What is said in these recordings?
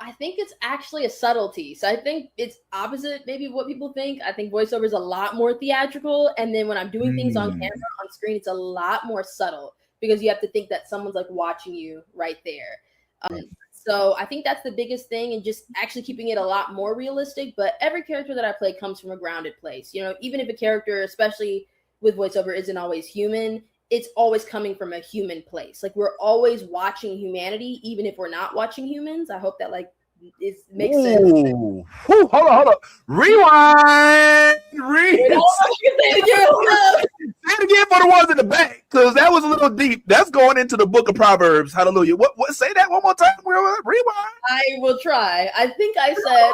I think it's actually a subtlety. So I think it's opposite maybe what people think. I think voiceover is a lot more theatrical. And then when I'm doing things on camera, on screen, it's a lot more subtle because you have to think that someone's like watching you right there. So I think that's the biggest thing, and just actually keeping it a lot more realistic. But every character that I play comes from a grounded place. You know, even if a character, especially with voiceover, isn't always human, it's always coming from a human place. Like we're always watching humanity, even if we're not watching humans. I hope that like it makes sense. Ooh, hold on. Rewind. Say it again for the ones in the back, because that was a little deep. That's going into the book of Proverbs. Hallelujah. What? Say that one more time. Rewind. I will try. I think I said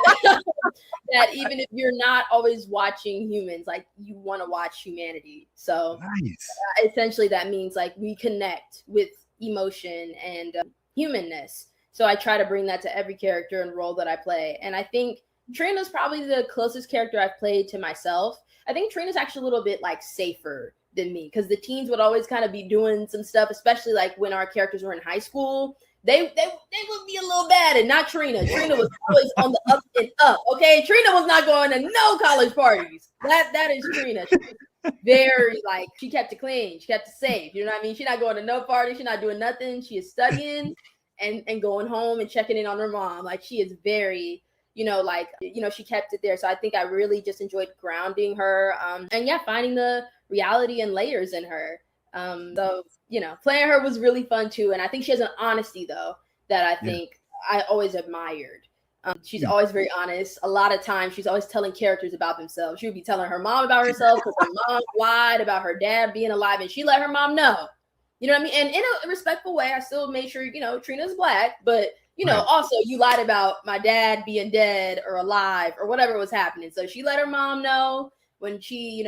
that even if you're not always watching humans, like you want to watch humanity. So nice. Essentially that means like we connect with emotion and humanness. So I try to bring that to every character and role that I play. And I think Trina's probably the closest character I've played to myself. I think Trina's actually a little bit like safer than me, because the teens would always kind of be doing some stuff, especially like when our characters were in high school. They would be a little bad, and not Trina. Trina was always on the up and up. Okay, Trina was not going to no college parties. That is Trina. Very like, she kept it clean, she kept it safe. You know what I mean? She's not going to no party, she's not doing nothing. She is studying and going home and checking in on her mom. Like she is very, she kept it there. So I think I really just enjoyed grounding her. And yeah, finding the reality and layers in her. So, playing her was really fun too. And I think she has an honesty though that I think I always admired. She's always very honest. A lot of times she's always telling characters about themselves. She would be telling her mom about herself because her mom lied about her dad being alive, and she let her mom know. You know what I mean? And in a respectful way, I still made sure, Trina's Black, but also you lied about my dad being dead or alive or whatever was happening. So she let her mom know. When she,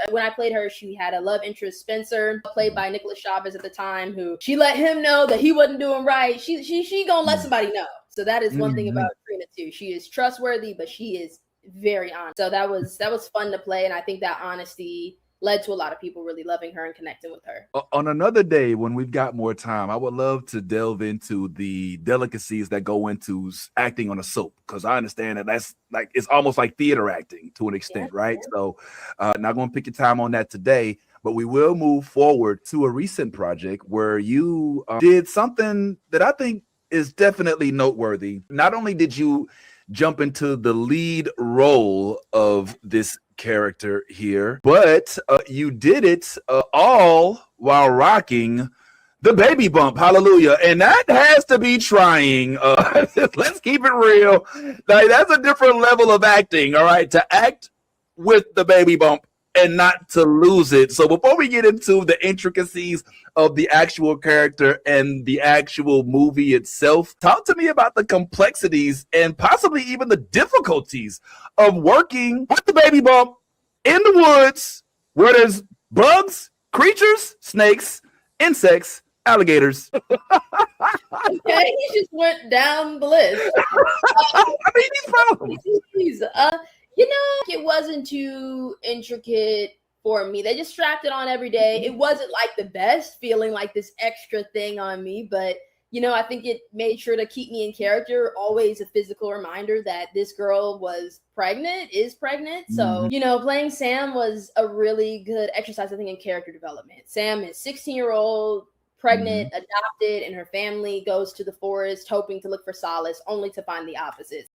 when I played her, she had a love interest, Spencer, played by Nicholas Chavez at the time, who she let him know that he wasn't doing right. She gonna let somebody know. So that is one thing about Trina too. She is trustworthy, but she is very honest. So that was fun to play, and I think that honesty led to a lot of people really loving her and connecting with her. On another day, when we've got more time, I would love to delve into the delicacies that go into acting on a soap, because I understand that that's like, it's almost like theater acting to an extent, right? So not going to pick your time on that today, but we will move forward to a recent project where you did something that I think is definitely noteworthy. Not only did you jump into the lead role of this character here, but you did it all while rocking the baby bump. Hallelujah. And that has to be trying. Let's keep it real. Like, that's a different level of acting. All right, to act with the baby bump and not to lose it. So before we get into the intricacies of the actual character and the actual movie itself, talk to me about the complexities and possibly even the difficulties of working with the baby bump in the woods where there's bugs, creatures, snakes, insects, alligators. Okay, he just went down the list. I mean, these problems. It wasn't too intricate for me. They just strapped it on every day. It wasn't like the best, feeling like this extra thing on me, but I think it made sure to keep me in character. Always a physical reminder that this girl is pregnant. So, playing Sam was a really good exercise, I think, in character development. Sam is 16-year-old, pregnant, adopted, and her family goes to the forest hoping to look for solace, only to find the opposite.